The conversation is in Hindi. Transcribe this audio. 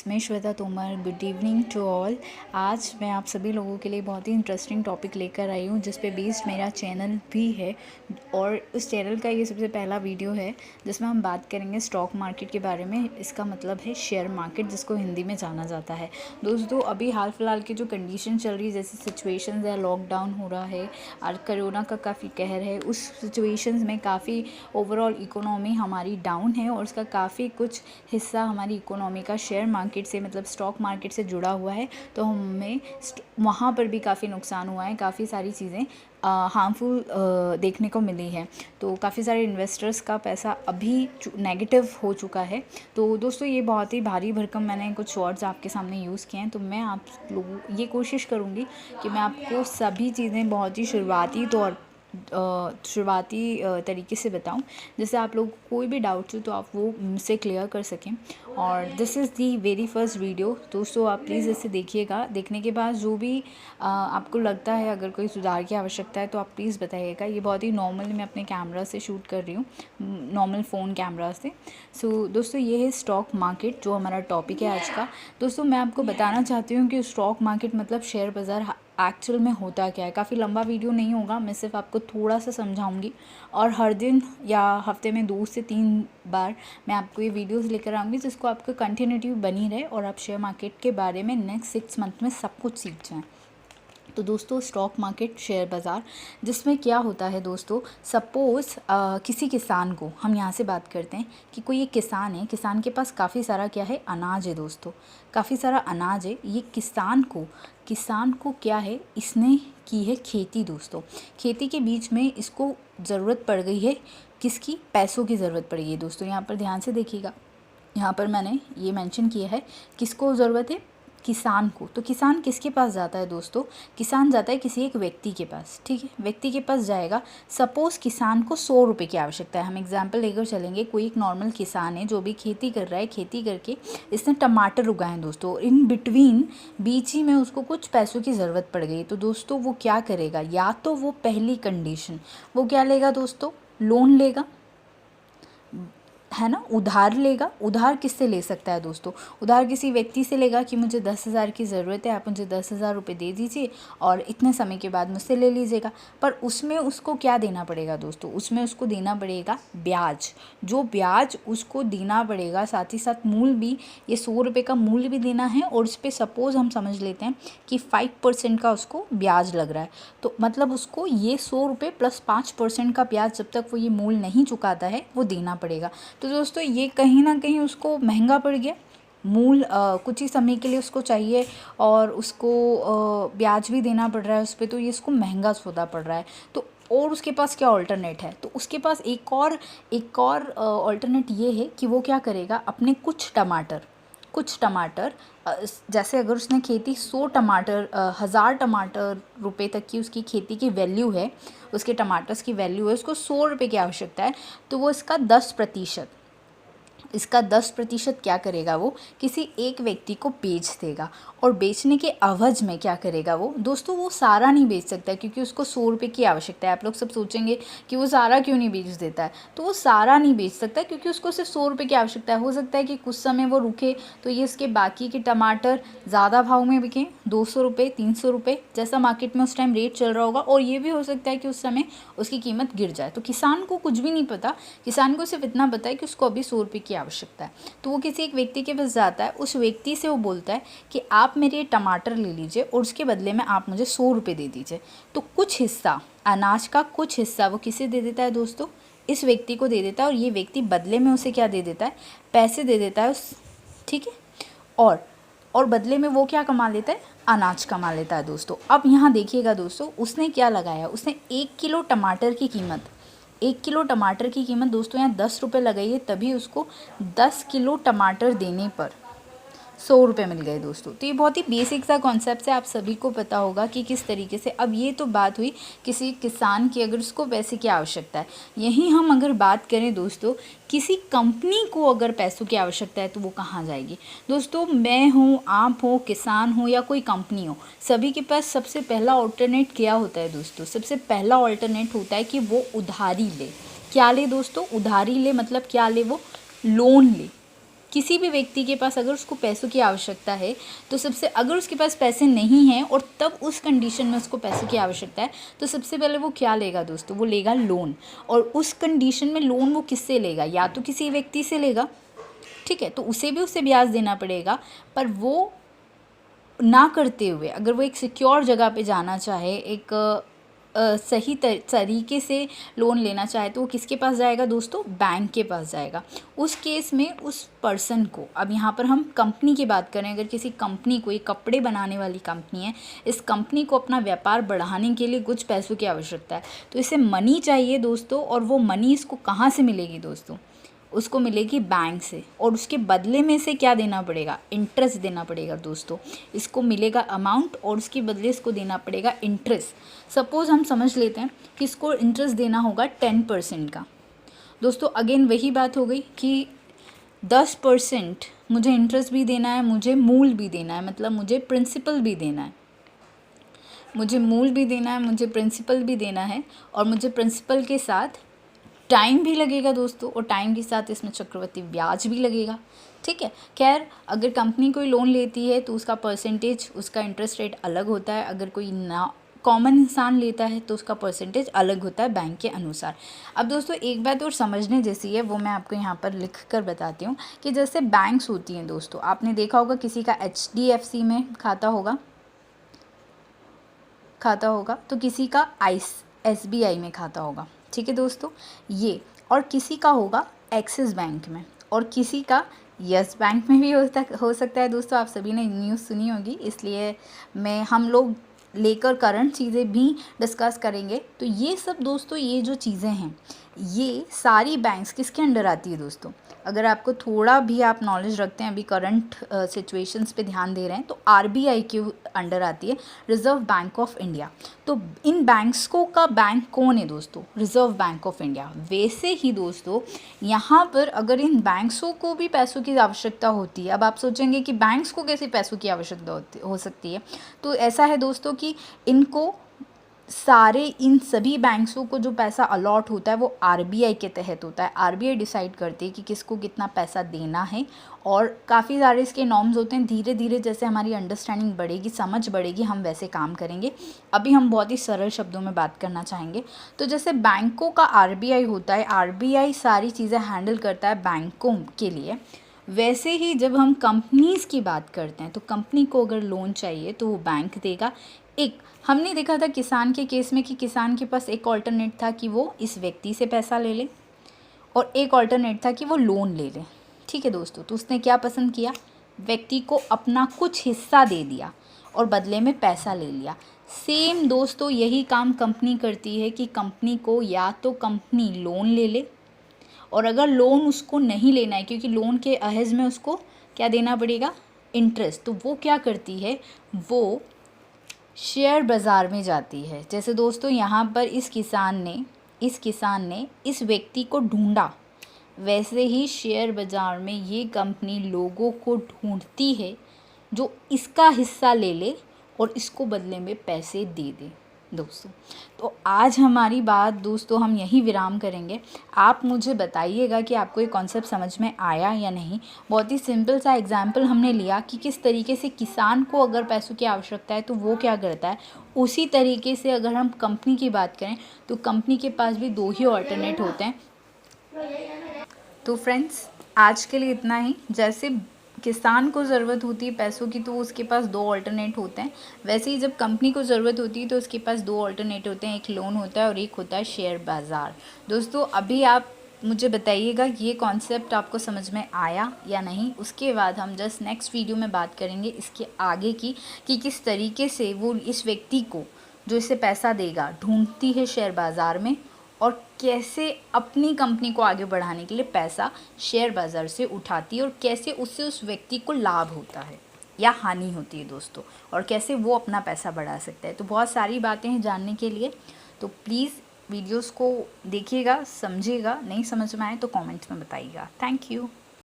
मैं Shweta Tomar. Good evening to all. आज मैं आप सभी लोगों के लिए बहुत ही इंटरेस्टिंग टॉपिक लेकर आई हूँ जिस पे बेस्ड मेरा चैनल भी है और उस चैनल का ये सबसे पहला वीडियो है जिसमें हम बात करेंगे स्टॉक मार्केट के बारे में। इसका मतलब है शेयर मार्केट, जिसको हिंदी में जाना जाता है। दोस्तों, अभी हाल फिलहाल की जो कंडीशन चल रही है, जैसे सिचुएशंस है, लॉकडाउन हो रहा है और कोरोना का काफ़ी कहर है, उस सिचुएशंस में काफ़ी ओवरऑल इकोनॉमी हमारी डाउन है और उसका काफ़ी कुछ हिस्सा हमारी इकोनॉमी का शेयर मार्केट से मतलब स्टॉक मार्केट से जुड़ा हुआ है। तो हमें वहाँ पर भी काफ़ी नुकसान हुआ है, काफ़ी सारी चीज़ें हार्मफुल देखने को मिली है। तो काफ़ी सारे इन्वेस्टर्स का पैसा अभी नेगेटिव हो चुका है। तो दोस्तों, ये बहुत ही भारी भरकम मैंने कुछ वर्ड्स आपके सामने यूज़ किए हैं। तो मैं आप लोगों ये कोशिश करूँगी कि मैं आपको सभी चीज़ें बहुत ही शुरुआती तरीके से बताऊं, जिससे आप लोग कोई भी डाउट्स हो तो आप वो मुझसे क्लियर कर सकें। और this is the very first video. दोस्तों, आप प्लीज़ इसे देखिएगा। देखने के बाद जो भी आपको लगता है, अगर कोई सुधार की आवश्यकता है तो आप प्लीज़ बताइएगा। ये बहुत ही नॉर्मल मैं अपने कैमरा से शूट कर रही हूँ, नॉर्मल फ़ोन कैमरा से। सो दोस्तों, ये है स्टॉक मार्केट, जो हमारा टॉपिक है आज का। दोस्तों, मैं आपको बताना चाहती हूँ कि स्टॉक मार्केट मतलब शेयर बाज़ार एक्चुअल में होता क्या है। काफ़ी लंबा वीडियो नहीं होगा, मैं सिर्फ आपको थोड़ा सा समझाऊंगी और हर दिन या हफ्ते में 2 से 3 बार मैं आपको ये वीडियोस लेकर आऊँगी, जिसको आपको कंटिन्यूटी बनी रहे और आप शेयर मार्केट के बारे में नेक्स्ट 6 मंथ में सब कुछ सीख जाएँ। तो दोस्तों, स्टॉक मार्केट, शेयर बाज़ार, जिसमें क्या होता है दोस्तों, सपोज़ किसी किसान को, हम यहाँ से बात करते हैं कि कोई एक किसान है, किसान के पास काफ़ी सारा क्या है, अनाज है दोस्तों, काफ़ी सारा अनाज है। ये किसान को क्या है, इसने की है खेती दोस्तों। खेती के बीच में इसको ज़रूरत पड़ गई है, किसकी? पैसों की ज़रूरत पड़ गई है दोस्तों। यहाँ पर ध्यान से देखिएगा, यहाँ पर मैंने ये मेंशन किया है, किसको ज़रूरत है? किसान को। तो किसान किसके पास जाता है दोस्तों? किसान जाता है किसी एक व्यक्ति के पास, ठीक है, व्यक्ति के पास जाएगा। सपोज़ किसान को 100 रुपये की आवश्यकता है। हम एग्जाम्पल लेकर चलेंगे, कोई एक नॉर्मल किसान है जो भी खेती कर रहा है, खेती करके इसने टमाटर उगाए हैं दोस्तों। इन बिटवीन, बीच ही में उसको कुछ पैसों की ज़रूरत पड़ गई। तो दोस्तों, वो क्या करेगा? या तो वो पहली कंडीशन, वो क्या लेगा दोस्तों? लोन लेगा, है ना, उधार लेगा। उधार किससे ले सकता है दोस्तों? उधार किसी व्यक्ति से लेगा कि मुझे 10,000 की ज़रूरत है, आप मुझे 10,000 रुपये दे दीजिए और इतने समय के बाद मुझसे ले लीजिएगा। पर उसमें उसको क्या देना पड़ेगा दोस्तों? उसमें उसको देना पड़ेगा ब्याज। जो ब्याज उसको देना पड़ेगा, साथ ही साथ मूल भी, ये 100 रुपये का मूल्य भी देना है और उस पर सपोज़ हम समझ लेते हैं कि 5% का उसको ब्याज लग रहा है। तो मतलब उसको ये 100 रुपये प्लस 5% का ब्याज, जब तक वो ये मूल नहीं चुकाता है, वो देना पड़ेगा। तो दोस्तों, ये कहीं ना कहीं उसको महंगा पड़ गया। मूल कुछ ही समय के लिए उसको चाहिए और उसको ब्याज भी देना पड़ रहा है उस पर, तो ये इसको महंगा सौदा पड़ रहा है। तो और उसके पास क्या ऑल्टरनेट है? तो उसके पास एक और ऑल्टरनेट ये है कि वो क्या करेगा, अपने कुछ टमाटर जैसे अगर उसने खेती 100 टमाटर 1000 टमाटर रुपए तक की उसकी खेती की वैल्यू है, उसके टमाटर्स की वैल्यू है, उसको 100 रुपये की आवश्यकता है, तो वो इसका 10% क्या करेगा, वो किसी एक व्यक्ति को बेच देगा। और बेचने के अवध में क्या करेगा वो दोस्तों? वो सारा नहीं बेच सकता क्योंकि उसको 100 रुपये की आवश्यकता है। आप लोग सब सोचेंगे कि वो सारा क्यों नहीं बेच देता है, तो वो सारा नहीं बेच सकता क्योंकि उसको सिर्फ 100 रुपये की आवश्यकता है। हो सकता है कि कुछ समय वो रुके तो ये उसके बाकी के टमाटर ज़्यादा भाव में बिकें, 200 रुपये, 300 रुपये, जैसा मार्केट में उस टाइम रेट चल रहा होगा। और ये भी हो सकता है कि उस समय उसकी कीमत गिर जाए। तो किसान को कुछ भी नहीं पता, किसान को सिर्फ इतना पता है कि उसको अभी 100 रुपये की आवश्यकता है। तो वो किसी एक व्यक्ति के पास जाता है, उस व्यक्ति से वो बोलता है कि आप मेरे टमाटर ले लीजिए और उसके बदले में आप मुझे 100 रुपये दे दीजिए। तो कुछ हिस्सा, अनाज का कुछ हिस्सा वो किसे दे देता है दोस्तों? इस व्यक्ति को दे देता है और ये व्यक्ति बदले में उसे क्या दे देता है? पैसे दे देता है ठीक है। और बदले में वो क्या कमा लेता है? अनाज कमा लेता है दोस्तों। अब यहाँ देखिएगा दोस्तों, उसने क्या लगाया? उसने 1 किलो टमाटर की कीमत दोस्तों यहाँ 10 रुपये लगाई है, तभी उसको 10 किलो टमाटर देने पर 100 रुपये मिल गए दोस्तों। तो ये बहुत ही बेसिक सा कॉन्सेप्ट है, आप सभी को पता होगा कि किस तरीके से। अब ये तो बात हुई किसी किसान की, अगर उसको पैसे की आवश्यकता है। यहीं हम अगर बात करें दोस्तों, किसी कंपनी को अगर पैसों की आवश्यकता है तो वो कहाँ जाएगी दोस्तों? मैं हूँ, आप हो, किसान हो या कोई कंपनी हो, सभी के पास सबसे पहला ऑल्टरनेट क्या होता है दोस्तों? सबसे पहला ऑल्टरनेट होता है कि वो उधारी ले। क्या ले दोस्तों? उधारी ले, मतलब क्या ले? वो लोन ले। किसी भी व्यक्ति के पास अगर उसको पैसों की आवश्यकता है तो सबसे, अगर उसके पास पैसे नहीं हैं और तब उस कंडीशन में उसको पैसों की आवश्यकता है तो सबसे पहले वो क्या लेगा दोस्तों, वो लेगा लोन। और उस कंडीशन में लोन वो किससे लेगा, या तो किसी व्यक्ति से लेगा, ठीक है, तो उसे ब्याज देना पड़ेगा। पर वो ना करते हुए अगर वो एक सिक्योर जगह पे जाना चाहे, एक सही तरीके से लोन लेना चाहे तो वो किसके पास जाएगा दोस्तों, बैंक के पास जाएगा। उस केस में उस पर्सन को, अब यहाँ पर हम कंपनी की बात करें, अगर किसी कंपनी को, ये कपड़े बनाने वाली कंपनी है, इस कंपनी को अपना व्यापार बढ़ाने के लिए कुछ पैसों की आवश्यकता है, तो इसे मनी चाहिए दोस्तों। और वो मनी इसको कहाँ से मिलेगी दोस्तों, उसको मिलेगी बैंक से। और उसके बदले में से क्या देना पड़ेगा, इंटरेस्ट देना पड़ेगा दोस्तों। इसको मिलेगा अमाउंट और उसके बदले इसको देना पड़ेगा इंटरेस्ट। सपोज़ हम समझ लेते हैं कि इसको इंटरेस्ट देना होगा 10% का। दोस्तों अगेन वही बात हो गई कि 10% मुझे इंटरेस्ट भी देना है, मुझे मूल भी देना है, मतलब मुझे प्रिंसिपल भी देना है, मुझे मूल भी देना है, मुझे प्रिंसिपल भी देना है, और मुझे प्रिंसिपल के साथ टाइम भी लगेगा दोस्तों, और टाइम के साथ इसमें चक्रवृद्धि ब्याज भी लगेगा, ठीक है। खैर, अगर कंपनी कोई लोन लेती है तो उसका परसेंटेज, उसका इंटरेस्ट रेट अलग होता है। अगर कोई ना कॉमन इंसान लेता है तो उसका परसेंटेज अलग होता है बैंक के अनुसार। अब दोस्तों एक बात और समझने जैसी है, वो मैं आपको यहाँ पर लिख कर बताती हूँ कि जैसे बैंक्स होती हैं दोस्तों, आपने देखा होगा किसी का HDFC में खाता होगा तो किसी का SBI में खाता होगा, ठीक है दोस्तों ये, और किसी का होगा एक्सिस बैंक में, और किसी का यस बैंक में भी हो सकता है दोस्तों। आप सभी ने न्यूज़ सुनी होगी, इसलिए हम लोग लेकर करंट चीज़ें भी डिस्कस करेंगे। तो ये सब दोस्तों, ये जो चीज़ें हैं, ये सारी बैंक्स किसके अंडर आती है दोस्तों। अगर आपको थोड़ा भी आप नॉलेज रखते हैं, अभी करंट सिचुएशंस पे ध्यान दे रहे हैं, तो RBI के अंडर आती है, रिज़र्व बैंक ऑफ इंडिया। तो इन बैंक्स का बैंक कौन है दोस्तों, रिज़र्व बैंक ऑफ इंडिया। वैसे ही दोस्तों यहाँ पर अगर इन बैंक्सों को भी पैसों की आवश्यकता होती है, अब आप सोचेंगे कि बैंक्स को कैसे पैसों की आवश्यकता हो सकती है, तो ऐसा है दोस्तों कि इन सभी बैंक्सों को जो पैसा अलॉट होता है वो RBI के तहत होता है। RBI डिसाइड करती है कि किसको कितना पैसा देना है, और काफ़ी सारे इसके नॉर्म्स होते हैं। धीरे धीरे जैसे हमारी अंडरस्टैंडिंग बढ़ेगी, समझ बढ़ेगी, हम वैसे काम करेंगे। अभी हम बहुत ही सरल शब्दों में बात करना चाहेंगे। तो जैसे बैंकों का RBI होता है, RBI सारी चीज़ें हैंडल करता है बैंकों के लिए, वैसे ही जब हम कंपनीज़ की बात करते हैं तो कंपनी को अगर लोन चाहिए तो वो बैंक देगा। एक हमने देखा था किसान के केस में कि किसान के पास एक ऑल्टरनेट था कि वो इस व्यक्ति से पैसा ले ले, और एक ऑल्टरनेट था कि वो लोन ले ले, ठीक है दोस्तों। तो उसने क्या पसंद किया, व्यक्ति को अपना कुछ हिस्सा दे दिया और बदले में पैसा ले लिया। सेम दोस्तों यही काम कंपनी करती है कि कंपनी को या तो कंपनी लोन ले ले, और अगर लोन उसको नहीं लेना है क्योंकि लोन के अहज़ में उसको क्या देना पड़ेगा, इंटरेस्ट, तो वो क्या करती है, वो शेयर बाज़ार में जाती है। जैसे दोस्तों यहाँ पर इस किसान ने इस व्यक्ति को ढूंढा, वैसे ही शेयर बाज़ार में ये कंपनी लोगों को ढूंढती है जो इसका हिस्सा ले ले और इसको बदले में पैसे दे दे दोस्तों। तो आज हमारी बात दोस्तों हम यहीं विराम करेंगे। आप मुझे बताइएगा कि आपको ये कॉन्सेप्ट समझ में आया या नहीं। बहुत ही सिंपल सा एग्जाम्पल हमने लिया कि किस तरीके से किसान को अगर पैसों की आवश्यकता है तो वो क्या करता है। उसी तरीके से अगर हम कंपनी की बात करें तो कंपनी के पास भी 2 ही ऑल्टरनेट होते हैं। तो फ्रेंड्स आज के लिए इतना ही। जैसे किसान को ज़रूरत होती है पैसों की तो उसके पास 2 ऑल्टरनेट होते हैं, वैसे ही जब कंपनी को ज़रूरत होती है तो उसके पास 2 ऑल्टरनेट होते हैं, एक लोन होता है और एक होता है शेयर बाज़ार। दोस्तों अभी आप मुझे बताइएगा ये कॉन्सेप्ट आपको समझ में आया या नहीं। उसके बाद हम जस्ट नेक्स्ट वीडियो में बात करेंगे इसके आगे की कि किस तरीके से वो इस व्यक्ति को जो इसे पैसा देगा ढूंढती है शेयर बाज़ार में, और कैसे अपनी कंपनी को आगे बढ़ाने के लिए पैसा शेयर बाज़ार से उठाती है, और कैसे उससे उस व्यक्ति को लाभ होता है या हानि होती है दोस्तों, और कैसे वो अपना पैसा बढ़ा सकता है। तो बहुत सारी बातें हैं जानने के लिए, तो प्लीज़ वीडियोस को देखिएगा, समझिएगा। नहीं समझ में आए तो कमेंट्स में बताइएगा। Thank you.